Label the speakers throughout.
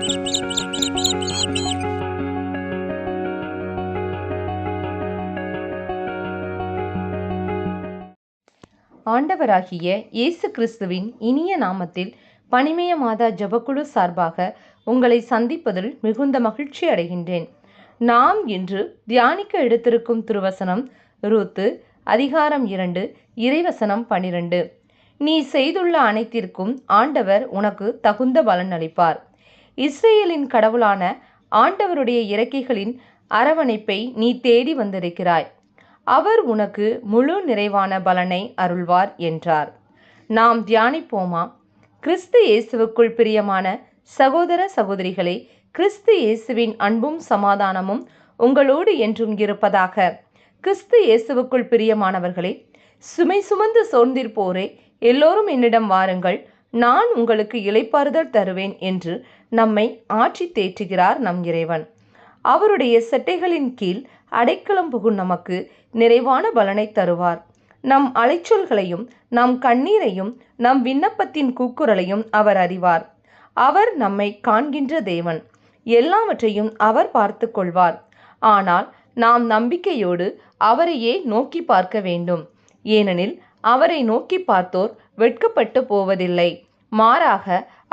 Speaker 1: ஆண்டவராகிய இயேசு கிறிஸ்துவின் இனிய நாமத்தில் பனிமய மாதா ஜெபக்குழு சார்பாக உங்களை சந்திப்பதில் மிகுந்த மகிழ்ச்சி அடைகின்றேன். நாம் இன்று தியானிக்க எடுத்திருக்கும் திருவசனம் ரூத்து அதிகாரம் 2 இறைவசனம் 12. நீ செய்துள்ள அனைத்திற்கும் ஆண்டவர் உனக்கு தகுந்த பலன் அளிப்பார். இஸ்ரேலின் கடவுளான ஆண்டவருடைய இறக்கைகளின் அரவணைப்பை நீ தேடி வந்திருக்கிறாய். அவர் உனக்கு முழு நிறைவான பலனை அருள்வார் என்றார். நாம் தியானிப்போமா? கிறிஸ்து இயேசுவுக்குள் பிரியமான சகோதர சகோதரிகளே, கிறிஸ்து இயேசுவின் அன்பும் சமாதானமும் உங்களோடு என்றும் இருப்பதாக. கிறிஸ்து இயேசுவுக்குள் பிரியமானவர்களே, சுமை சுமந்து சோர்ந்திருப்போரே, எல்லோரும் என்னிடம் வாருங்கள், நான் உங்களுக்கு இளைப்பாறுதல் தருவேன் என்று நம்மை ஆற்றி தேற்றுகிறார் நம் இறைவன். அவருடைய செட்டைகளின் கீழ் அடைக்கலம் புகும் நமக்கு நிறைவான பலனை தருவார். நம் அலைச்சல்களையும் நம் கண்ணீரையும் நம் விண்ணப்பத்தின் கூக்குரலையும் அவர் அறிவார். அவர் நம்மை காண்கின்ற தேவன். எல்லாவற்றையும் அவர் பார்த்து கொள்வார். ஆனால் நாம் நம்பிக்கையோடு அவரையே நோக்கி பார்க்க வேண்டும். ஏனெனில் அவரை நோக்கி பார்த்தோர் வெட்கப்பட்டு போவதில்லை. மாறாக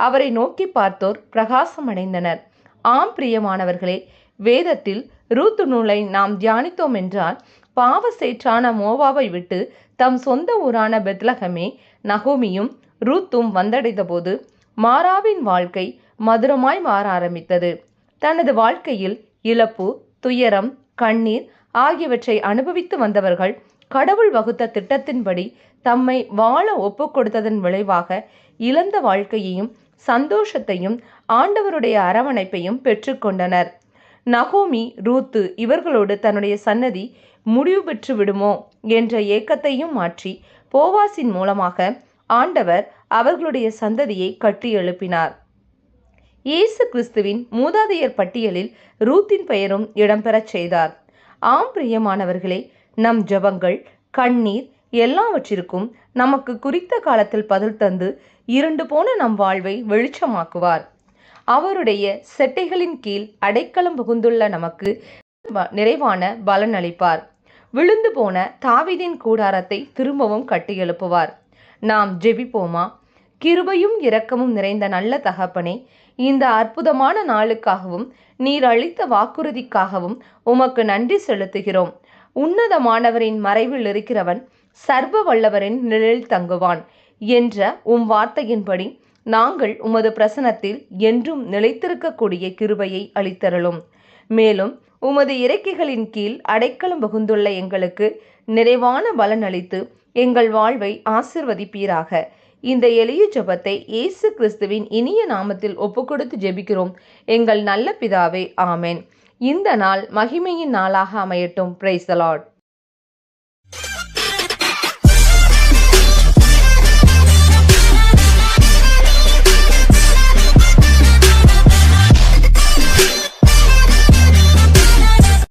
Speaker 1: அவரை நோக்கி பார்த்தோர் பிரகாசமடைந்தனர். ஆம் பிரியமானவர்களே, வேதத்தில் ரூத்து நூலை நாம் தியானித்தோம் என்றால், பாவ சேற்றான மோவாவை விட்டு தம் சொந்த ஊரான பெத்லகமே நகோமியும் ரூத்தும் வந்தடைந்த போது மாராவின் வாழ்க்கை மதுரமாய் மாற ஆரம்பித்தது. தனது வாழ்க்கையில் இழப்பு, துயரம், கண்ணீர் ஆகியவற்றை அனுபவித்து வந்தவர்கள் கடவுள் வகுத்த திட்டத்தின்படி தம்மை வாழ ஒப்பு கொடுத்ததன் விளைவாக இழந்த வாழ்க்கையையும் சந்தோஷத்தையும் ஆண்டவருடைய அரவணைப்பையும் பெற்றுக்கொண்டனர். நகோமி ரூத்து இவர்களோடு தன்னுடைய சன்னதி முடிவு பெற்று விடுமோ என்ற ஏக்கத்தையும் மாற்றி போவாசின் மூலமாக ஆண்டவர் அவர்களுடைய சந்ததியை கட்டி எழுப்பினார். இயேசு கிறிஸ்துவின் மூதாதையர் பட்டியலில் ரூத்தின் பெயரும் இடம்பெறச் செய்தார். ஆம் பிரியமானவர்களே, நம் ஜெபங்கள், கண்ணீர் எல்லாவற்றிற்கும் நமக்கு குறித்த காலத்தில் பதில் தந்து இருண்டு போன நம் வாழ்வை வெளிச்சமாக்குவார். அவருடைய செட்டைகளின் கீழ் அடைக்கலம் புகுந்துள்ள நமக்கு நிறைவான பலன் அளிப்பார். விழுந்து போன தாவீதின் கூடாரத்தை திரும்பவும் கட்டி எழுப்புவார். நாம் ஜெபிப்போமா? கிருபையும் இரக்கமும் நிறைந்த நல்ல தகப்பனே, இந்த அற்புதமான நாளுக்காகவும் நீர் அளித்த வாக்குறுதிக்காகவும் உமக்கு நன்றி செலுத்துகிறோம். உன்னதமானவரின் மறைவில் இருக்கிறவன் சர்வ வல்லவரின் நிழலில் தங்குவான் என்ற உம் வார்த்தையின்படி நாங்கள் உமது பிரசனத்தில் என்றும் நிலைத்திருக்கக்கூடிய கிருபையை அளித்தருளும். மேலும் உமது இறக்கைகளின் கீழ் அடைக்கலம் புகுந்துள்ள எங்களுக்கு நிறைவான பலன் அளித்து எங்கள் வாழ்வை ஆசிர்வதிப்பீராக. இந்த எளிய ஜெபத்தை இயேசு கிறிஸ்துவின் இனிய நாமத்தில் ஒப்புக்கொடுத்து ஜெபிக்கிறோம் எங்கள் நல்ல பிதாவே, ஆமென். இந்த நாள் மகிமையின் நாளாக அமையட்டும். Praise the Lord.